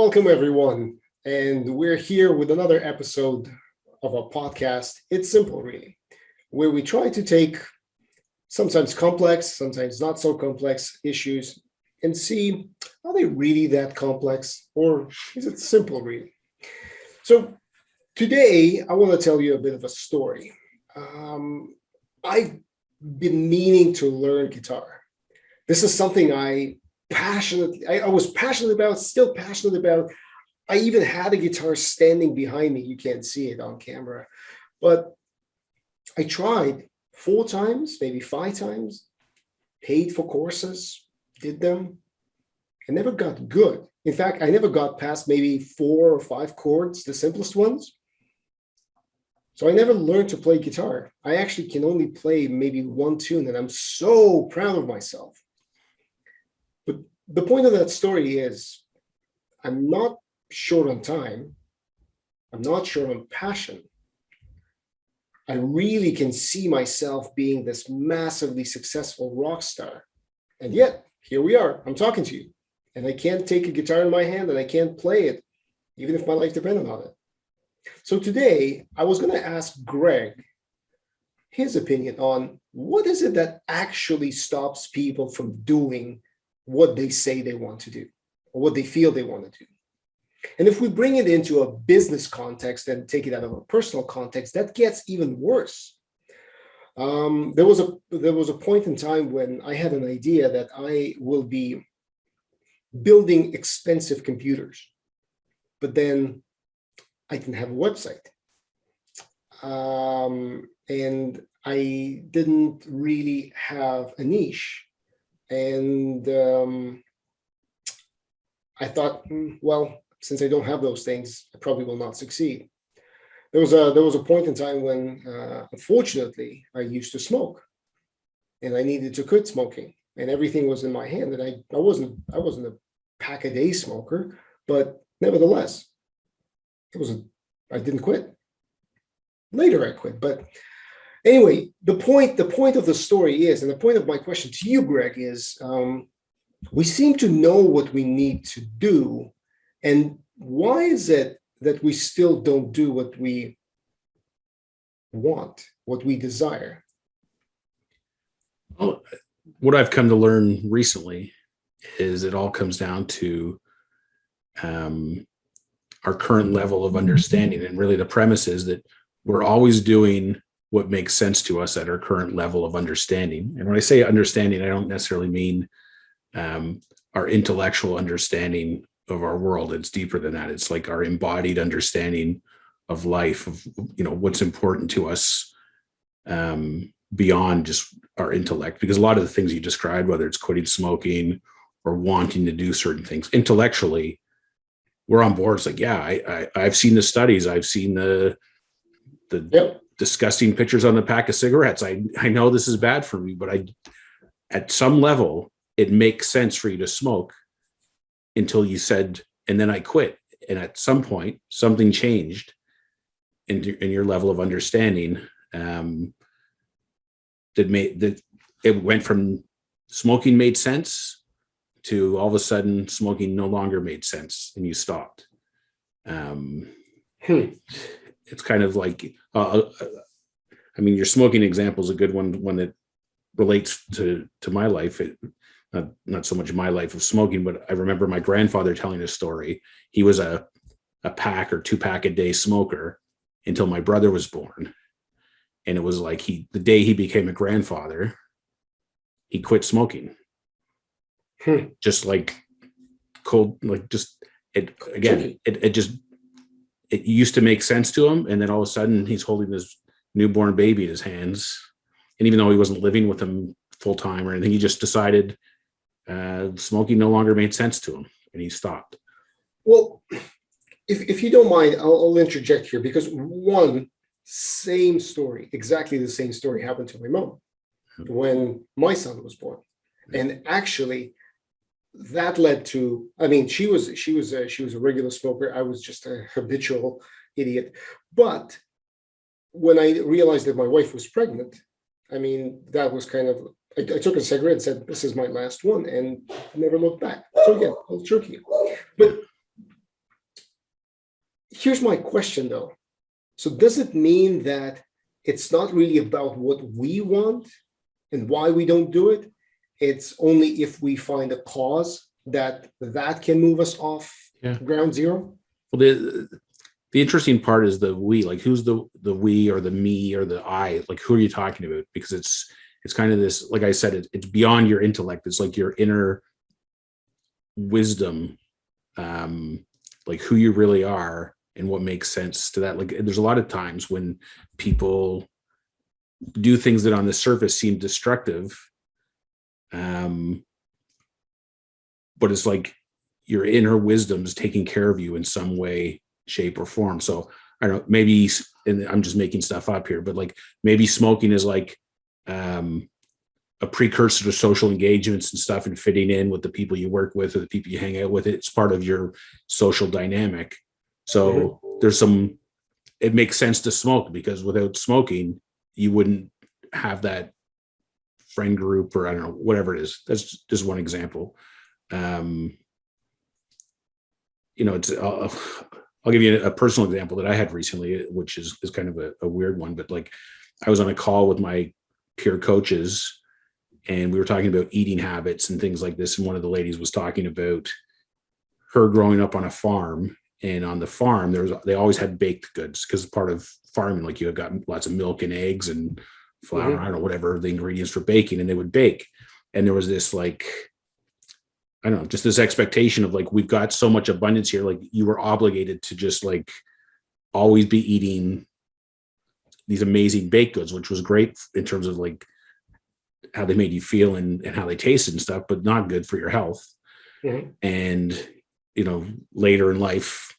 Welcome, everyone. And we're here with another episode of our podcast. It's simple, really, where we try to take sometimes complex, sometimes not so complex issues and see, are they really that complex, or is it simple, really? So today, I want to tell you a bit of a story. I've been meaning to learn guitar. This is something I was passionate about, still passionate about. I even had a guitar standing behind me. You can't see it on camera, but I tried 4 times, maybe 5 times, paid for courses, did them. I never got good. In fact, I never got past maybe 4 or 5 chords, the simplest ones. So I never learned to play guitar. I actually can only play maybe one tune, and I'm so proud of myself. But the point of that story is I'm not short on time. I'm not short on passion. I really can see myself being this massively successful rock star. And yet, here we are. I'm talking to you. And I can't take a guitar in my hand and I can't play it, even if my life depended on it. So today, I was going to ask Greg his opinion on what is it that actually stops people from doing what they say they want to do or what they feel they want to do. And if we bring it into a business context and take it out of a personal context, that gets even worse. There was a point in time when I had an idea that I will be building expensive computers, but then I didn't have a website. And I didn't really have a niche. And I thought, well, since I don't have those things, I probably will not succeed. There was a point in time when, unfortunately, I used to smoke, and I needed to quit smoking, and everything was in my hand. And I wasn't a pack a day smoker, but nevertheless, I didn't quit. Later, I quit. But anyway, the point of the story is, and the point of my question to you, Greg, is we seem to know what we need to do. And why is it that we still don't do what we want, what we desire? Well, what I've come to learn recently is it all comes down to our current level of understanding. And really the premise is that we're always doing what makes sense to us at our current level of understanding. And when I say understanding, I don't necessarily mean our intellectual understanding of our world. It's deeper than that. It's like our embodied understanding of life, of what's important to us beyond just our intellect. Because a lot of the things you described, whether it's quitting smoking or wanting to do certain things, intellectually, we're on board. It's like, yeah, I've seen the studies, I've seen the Yep. disgusting pictures on the pack of cigarettes. I know this is bad for me, but at some level, it makes sense for you to smoke until you said, and then I quit. And at some point, something changed in your level of understanding that it went from smoking made sense to all of a sudden smoking no longer made sense and you stopped. It's kind of like, your smoking example is a good one that relates to my life. Not so much my life of smoking, but I remember my grandfather telling a story. He was a pack or 2-pack a day smoker until my brother was born. And it was like the day he became a grandfather, he quit smoking. Just like cold, like just it again, it used to make sense to him. And then all of a sudden he's holding his newborn baby in his hands. And even though he wasn't living with him full time or anything, he just decided smoking no longer made sense to him and he stopped. Well, if you don't mind, I'll interject here, because exactly the same story happened to my mom when my son was born. And actually that led to, she was a regular smoker. I was just a habitual idiot. But when I realized that my wife was pregnant, that was kind of, I took a cigarette and said, this is my last one, and never looked back. So again, a little tricky. But here's my question though. So does it mean that it's not really about what we want and why we don't do it? It's only if we find a cause that can move us off Yeah. ground zero? Well, the interesting part is the we, like who's the we or the me or the I, like who are you talking about? Because it's kind of this, like I said, it's beyond your intellect. It's like your inner wisdom, like who you really are and what makes sense to that. Like there's a lot of times when people do things that on the surface seem destructive, but it's like your inner wisdom is taking care of you in some way, shape, or form. So I don't know, maybe, and I'm just making stuff up here, but like maybe smoking is like a precursor to social engagements and stuff and fitting in with the people you work with or the people you hang out with. It's part of your social dynamic. So there's it makes sense to smoke, because without smoking, you wouldn't have that friend group, or I don't know, whatever it is. That's just one example. It's I'll give you a personal example that I had recently, which is kind of a weird one, but like I was on a call with my peer coaches and we were talking about eating habits and things like this. And one of the ladies was talking about her growing up on a farm, and on the farm, they always had baked goods, because part of farming, like you have got lots of milk and eggs and flour, I don't know, whatever the ingredients for baking, and they would bake. And there was this like, I don't know, just this expectation of like, we've got so much abundance here. Like you were obligated to just like always be eating these amazing baked goods, which was great in terms of like how they made you feel and how they tasted and stuff, but not good for your health. And, later in life,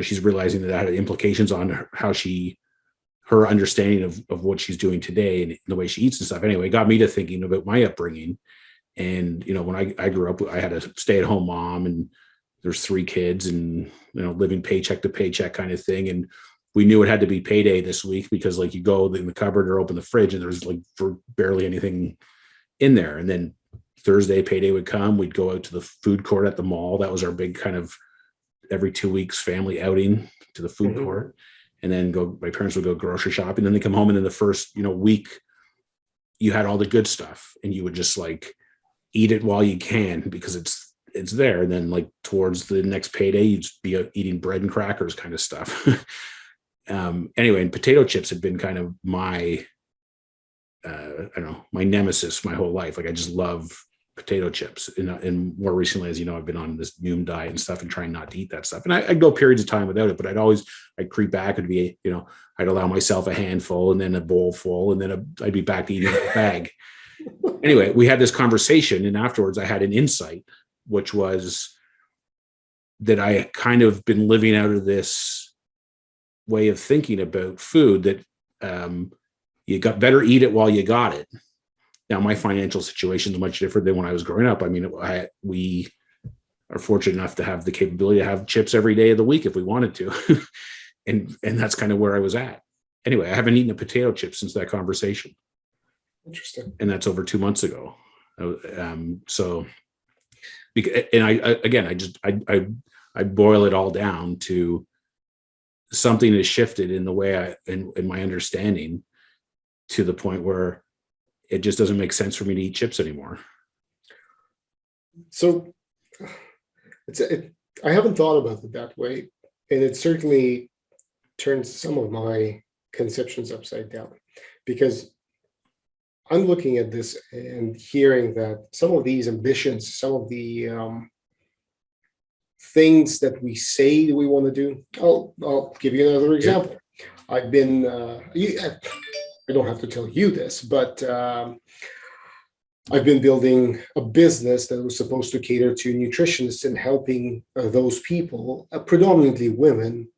she's realizing that had implications on her understanding of what she's doing today and the way she eats and stuff. Anyway, it got me to thinking about my upbringing. And, when I grew up, I had a stay-at-home mom, and there's 3 kids, and, living paycheck to paycheck kind of thing. And we knew it had to be payday this week, because like you go in the cupboard or open the fridge and there's like for barely anything in there. And then Thursday payday would come. We'd go out to the food court at the mall. That was our big kind of every 2 weeks family outing to the food court. And then my parents would go grocery shopping. Then they come home, and then the first, week you had all the good stuff, and you would just like eat it while you can, because it's there. And then like towards the next payday, you'd be eating bread and crackers kind of stuff. Anyway, and potato chips had been kind of my, I don't know, my nemesis my whole life. Like I just love potato chips. And more recently, as you know, I've been on this Noom diet and stuff and trying not to eat that stuff. And I'd go periods of time without it, but I'd creep back and be, I'd allow myself a handful and then a bowl full, and then I'd be back to eating a bag. Anyway, we had this conversation, and afterwards I had an insight, which was that I had kind of been living out of this way of thinking about food that you got better eat it while you got it. Now, my financial situation is much different than when I was growing up. I mean, we are fortunate enough to have the capability to have chips every day of the week if we wanted to. and that's kind of where I was at. Anyway, I haven't eaten a potato chip since that conversation. Interesting. And that's over 2 months ago. So, and I boil it all down to something has shifted in the way in my understanding, to the point where it just doesn't make sense for me to eat chips anymore. So I haven't thought about it that way. And it certainly turns some of my conceptions upside down, because I'm looking at this and hearing that some of these ambitions, some of the things that we say we want to do. I'll give you another example. I've been, I don't have to tell you this, but I've been building a business that was supposed to cater to nutritionists and helping those people, predominantly women,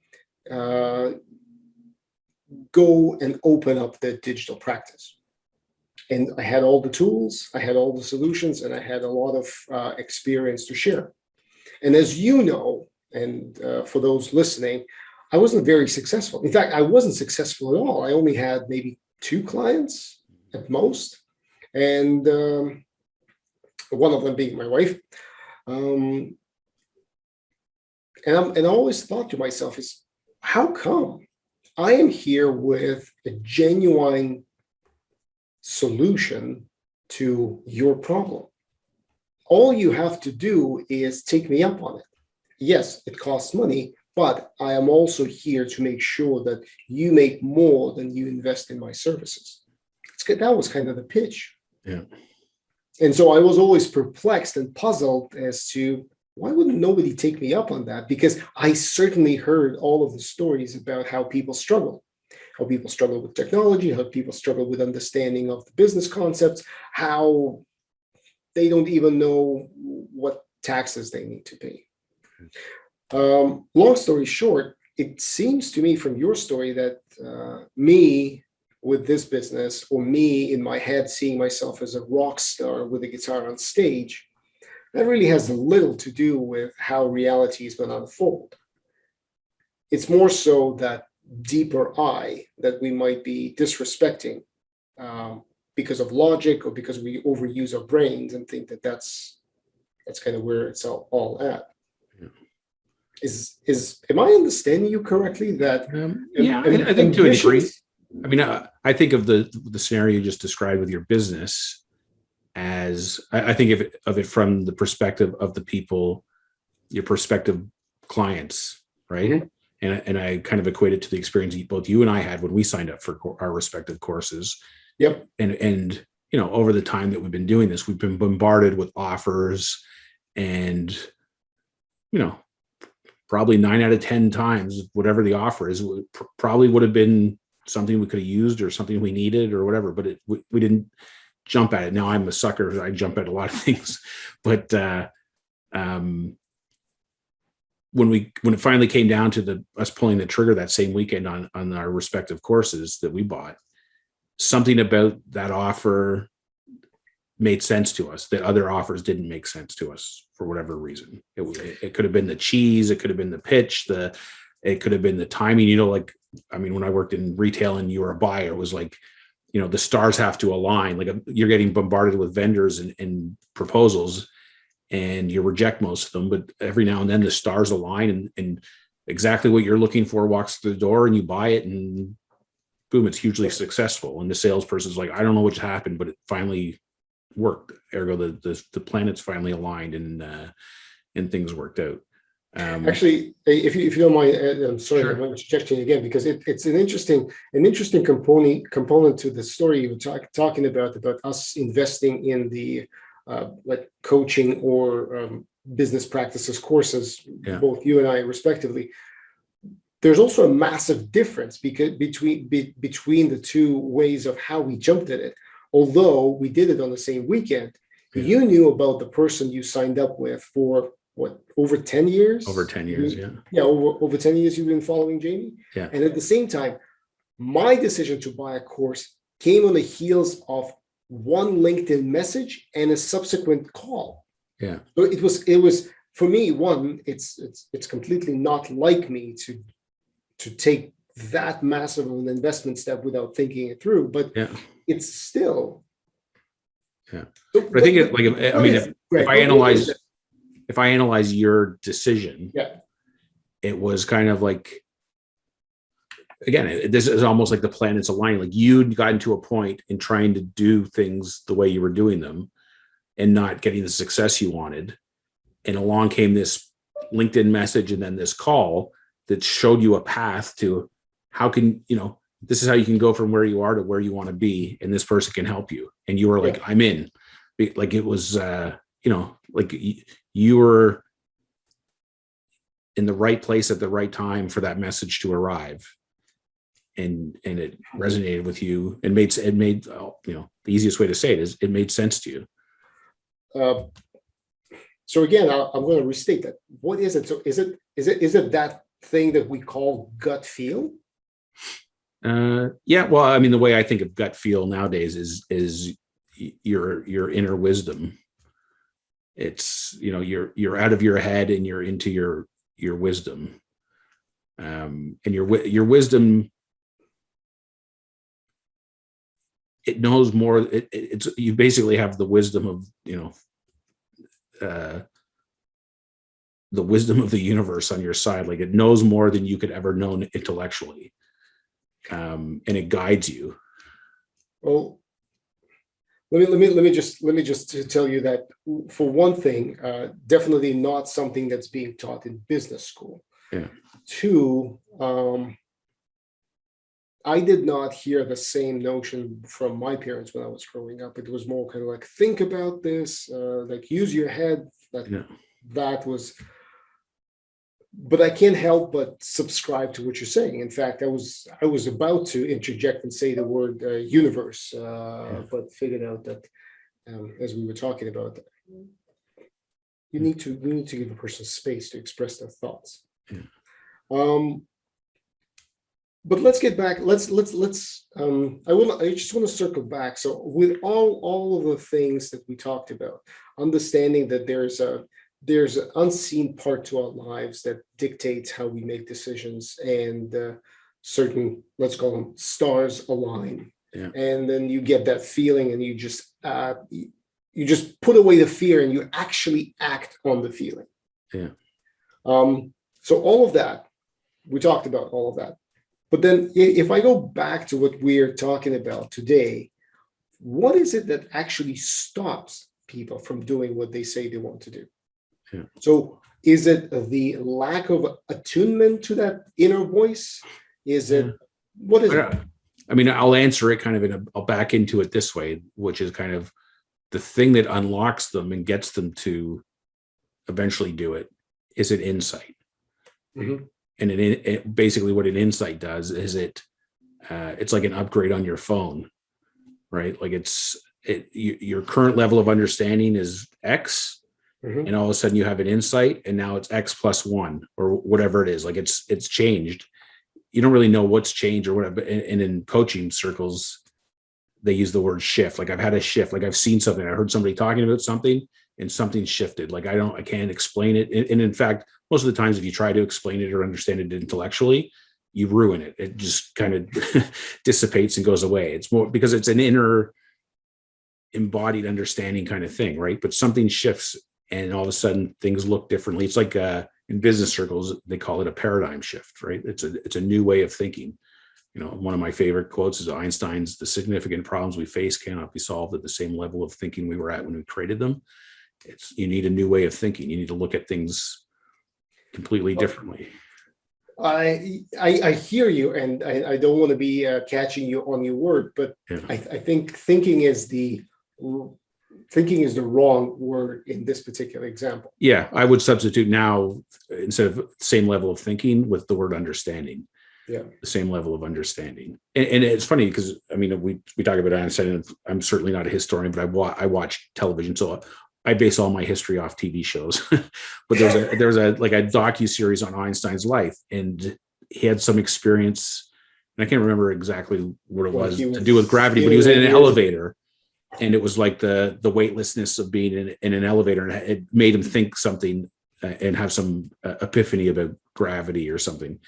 go and open up their digital practice. And I had all the tools, I had all the solutions, and I had a lot of experience to share. And as you know, and for those listening, I wasn't very successful. In fact, I wasn't successful at all. I only had maybe 2 clients at most. And one of them being my wife. And I always thought to myself is, how come I am here with a genuine solution to your problem? All you have to do is take me up on it. Yes, it costs money, but I am also here to make sure that you make more than you invest in my services. That was kind of the pitch. Yeah. And so I was always perplexed and puzzled as to why wouldn't nobody take me up on that? Because I certainly heard all of the stories about how people struggle with technology, how people struggle with understanding of the business concepts, how they don't even know what taxes they need to pay. Long story short, it seems to me from your story that me with this business, or me in my head seeing myself as a rock star with a guitar on stage, that really has little to do with how reality is going to unfold. It's more so that deeper I that we might be disrespecting because of logic, or because we overuse our brains and think that that's kind of where it's all at. Am I understanding you correctly? That I think to a degree. I mean, I think of the scenario you just described with your business as, I think of it from the perspective of the people, your prospective clients, right? Mm-hmm. And I kind of equate it to the experience both you and I had when we signed up for our respective courses. Yep. And over the time that we've been doing this, we've been bombarded with offers, and probably 9 out of 10 times, whatever the offer is, probably would have been something we could have used or something we needed or whatever, but we didn't jump at it. Now I'm a sucker. I jump at a lot of things, but when it finally came down to us pulling the trigger that same weekend on our respective courses that we bought, something about that offer made sense to us that other offers didn't make sense to us for whatever reason. It could have been the cheese, it could have been the pitch, it could have been the timing. When I worked in retail and you were a buyer, it was like, the stars have to align. Like, you're getting bombarded with vendors and proposals, and you reject most of them, but every now and then the stars align, and exactly what you're looking for walks through the door, and you buy it, and boom, it's hugely successful. And the salesperson's like, I don't know what happened, but it finally worked. Ergo, the planets finally aligned, and things worked out. Actually, if you don't mind, I'm sorry, Sure. I'm interjecting again, because it's an interesting component to the story you were talking about us investing in the like coaching or business practices courses, yeah, both you and I respectively. There's also a massive difference between the two ways of how we jumped at it. Although we did it on the same weekend, yeah, you knew about the person you signed up with for what, over 10 years? Over 10 years, yeah. Yeah, over 10 years you've been following Jamie. Yeah. And at the same time, my decision to buy a course came on the heels of one LinkedIn message and a subsequent call. Yeah. So it was for me, it's completely not like me to take that massive of an investment step without thinking it through, but yeah, it's still. Yeah. But I think if I analyze your decision, yeah, it was kind of like, again, this is almost like the planets aligning. Like, you'd gotten to a point in trying to do things the way you were doing them and not getting the success you wanted. And along came this LinkedIn message and then this call that showed you a path to how can, this is how you can go from where you are to where you want to be. And this person can help you. And you were like, yeah, I'm in. Like, it was, like you were in the right place at the right time for that message to arrive. And it resonated with you and made the easiest way to say it is it made sense to you. So again, I'm going to restate that. What is it? So is it that thing that we call gut feel? Yeah. Well, I mean, the way I think of gut feel nowadays is your inner wisdom. It's, you're out of your head and you're into your wisdom. And your wisdom, it knows more. It's you basically have the wisdom of, the wisdom of the universe on your side. Like it knows more than you could ever know intellectually. And it guides you. Well, let me just tell you that, for one thing, definitely not something that's being taught in business school. Yeah. Two, I did not hear the same notion from my parents when I was growing up. It was more kind of like, think about this, like use your head. That was, but I can't help but subscribe to what you're saying. In fact, I was about to interject and say the word universe, but figured out that, as we were talking about, you need to give a person space to express their thoughts. But let's get back. I just want to circle back. So with all of the things that we talked about, understanding that there's an unseen part to our lives that dictates how we make decisions, and certain, let's call them, stars align. Yeah. And then you get that feeling, and you just put away the fear, and you actually act on the feeling. Yeah. So all of that, we talked about all of that. But then if I go back to what we're talking about today, what is it that actually stops people from doing what they say they want to do? Yeah. So is it the lack of attunement to that inner voice? Is it, what is it? I mean, I'll answer it kind of I'll back into it this way, which is kind of the thing that unlocks them and gets them to eventually do it is an insight. Mm-hmm. And basically what an insight does is it's like an upgrade on your phone, right? Like your current level of understanding is X, Mm-hmm. and all of a sudden you have an insight, and now it's X plus 1 or whatever it is. Like it's changed. You don't really know what's changed or whatever. And in coaching circles, they use the word shift. Like I've had a shift. Like I've seen something. I heard somebody talking about something, and something shifted. Like I can't explain it. And in fact, most of the times, if you try to explain it or understand it intellectually, you ruin it. It just kind of dissipates and goes away. It's more because it's an inner embodied understanding kind of thing, right? But something shifts, and all of a sudden things look differently. It's like in business circles, they call it a paradigm shift, right? It's a new way of thinking. You know, one of my favorite quotes is Einstein's, "The significant problems we face cannot be solved at the same level of thinking we were at when we created them." You need a new way of thinking. You need to look at things completely differently. I hear you, and I don't want to be catching you on your word, but Yeah. I think thinking is the wrong word in this particular example. Yeah, I would substitute now, instead of same level of thinking, with the word understanding. Yeah, the same level of understanding. And it's funny because I mean we talk about Einstein, and I'm certainly not a historian, but I watch television, so I base all my history off TV shows. But there's a like a docu-series on Einstein's life, and he had some experience, and I can't remember exactly what it was to do with gravity, but he was in an elevator, and it was like the weightlessness of being in an elevator, and it made him think something and have some epiphany about gravity or something.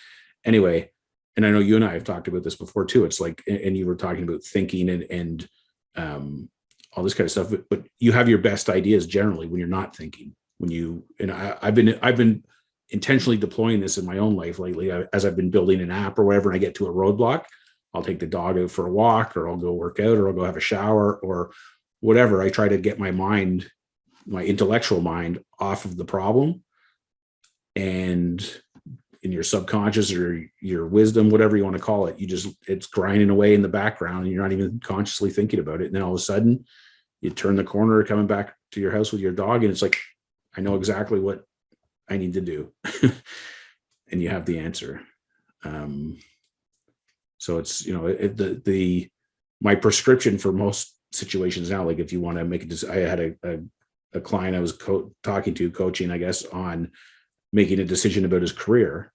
Anyway, and I know you and I have talked about this before too. It's like, and you were talking about thinking and all this kind of stuff, but you have your best ideas generally when you're not thinking. I've been intentionally deploying this in my own life lately as I've been building an app or whatever, and I get to a roadblock, I'll take the dog out for a walk, or I'll go work out, or I'll go have a shower, or whatever. I try to get my intellectual mind off of the problem, and in your subconscious or your wisdom, whatever you want to call it, it's grinding away in the background, and you're not even consciously thinking about it. And then all of a sudden you turn the corner, coming back to your house with your dog, and it's like, I know exactly what I need to do. And you have the answer. So it's, my prescription for most situations now, like if you want to make it, I had a client I was coaching, I guess, on making a decision about his career.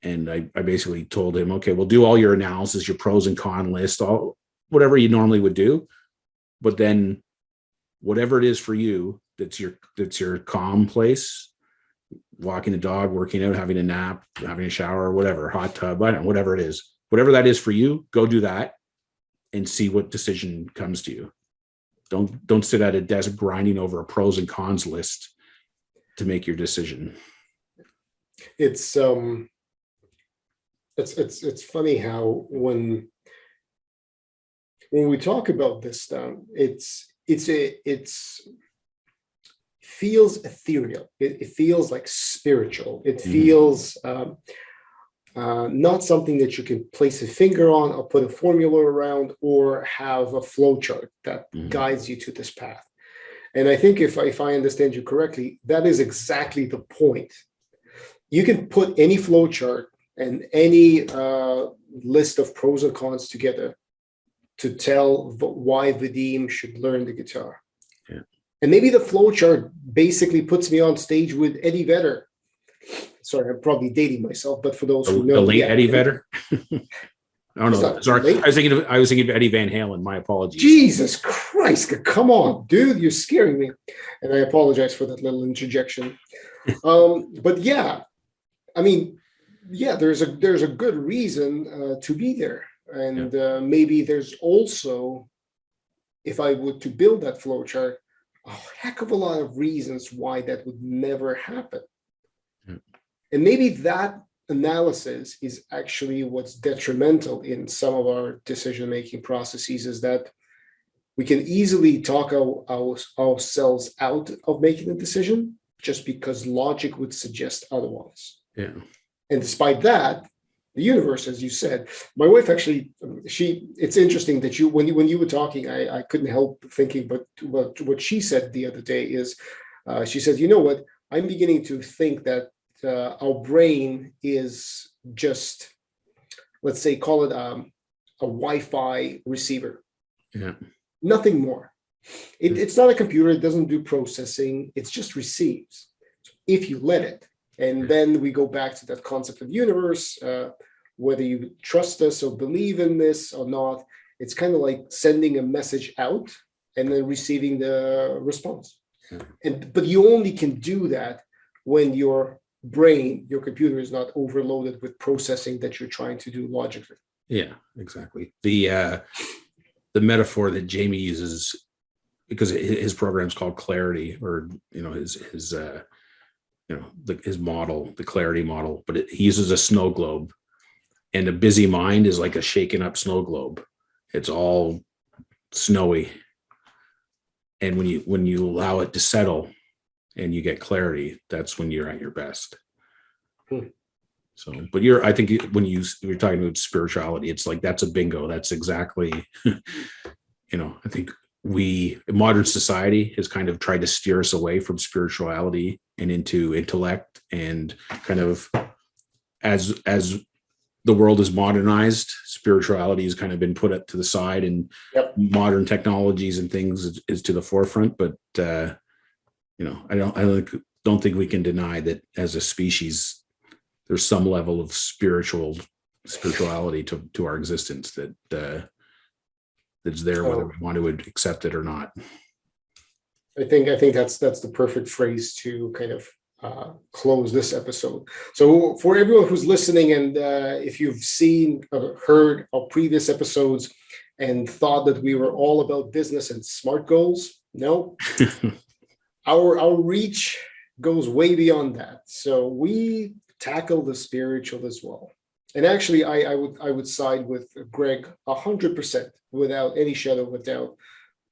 And I basically told him, okay, we'll do all your analysis, your pros and con list, all whatever you normally would do. But then whatever it is for you, that's your calm place, walking the dog, working out, having a nap, having a shower, whatever, hot tub, I don't know, whatever it is, whatever that is for you, go do that and see what decision comes to you. Don't sit at a desk grinding over a pros and cons list to make your decision. It's funny how when we talk about this stuff, it's feels ethereal. It feels like spiritual. It feels not something that you can place a finger on or put a formula around or have a flow chart that guides you to this path. And I think if I understand you correctly, that is exactly the point. You can put any flow chart and any list of pros and cons together to tell why Vadim should learn the guitar. Yeah. And maybe the flow chart basically puts me on stage with Eddie Vedder. Sorry, I'm probably dating myself, but for those who know, the late Eddie Vedder. Oh no, sorry. Late. I was thinking of Eddie Van Halen. My apologies. Jesus Christ, come on, dude, you're scaring me. And I apologize for that little interjection. But yeah, I mean, yeah, there's a good reason to be there. And maybe there's also, if I were to build that flow chart, a heck of a lot of reasons why that would never happen. And maybe that analysis is actually what's detrimental in some of our decision-making processes, is that we can easily talk ourselves out of making a decision just because logic would suggest otherwise. Yeah. And despite that, the universe, as you said, my wife actually, it's interesting that when you were talking, I couldn't help thinking, but what she said the other day is, she says, you know what, I'm beginning to think that our brain is just, let's say, call it a Wi-Fi receiver. Yeah. Nothing more. It's not a computer. It doesn't do processing. It just receives. So if you let it. And then we go back to that concept of universe, whether you trust us or believe in this or not, it's kind of like sending a message out and then receiving the response. But you only can do that when your brain, your computer, is not overloaded with processing that you're trying to do logically. Yeah, exactly. The metaphor that Jamie uses, because his program is called Clarity, or his model, the Clarity model, but he uses a snow globe, and a busy mind is like a shaken up snow globe. It's all snowy, and when you allow it to settle and you get clarity, that's when you're at your best. So, but I think when you're talking about spirituality, it's like, that's a bingo. That's exactly, I think modern society has kind of tried to steer us away from spirituality and into intellect, and kind of as the world is modernized, spirituality has kind of been put up to the side, and modern technologies and things is to the forefront. But I don't think we can deny that as a species, there's some level of spirituality to our existence that's there, whether we want to accept it or not. I think that's the perfect phrase to kind of close this episode. So for everyone who's listening, and if you've seen or heard our previous episodes and thought that we were all about business and SMART goals, no. Our reach goes way beyond that. So we tackle the spiritual as well. And actually, I would side with Greg 100%, without any shadow of a doubt,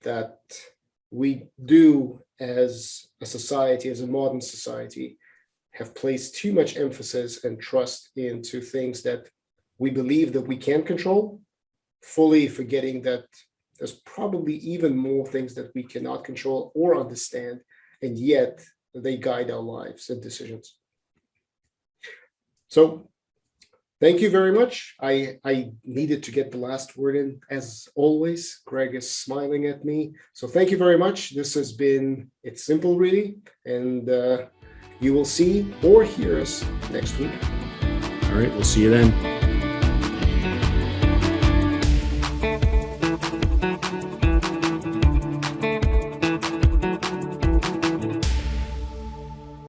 that we do, as a society, as a modern society, have placed too much emphasis and trust into things that we believe that we can control, fully forgetting that there's probably even more things that we cannot control or understand, and yet they guide our lives and decisions. So thank you very much. I needed to get the last word in. As always, Greg is smiling at me. So thank you very much. This has been It's Simple, Really. And you will see or hear us next week. All right, we'll see you then.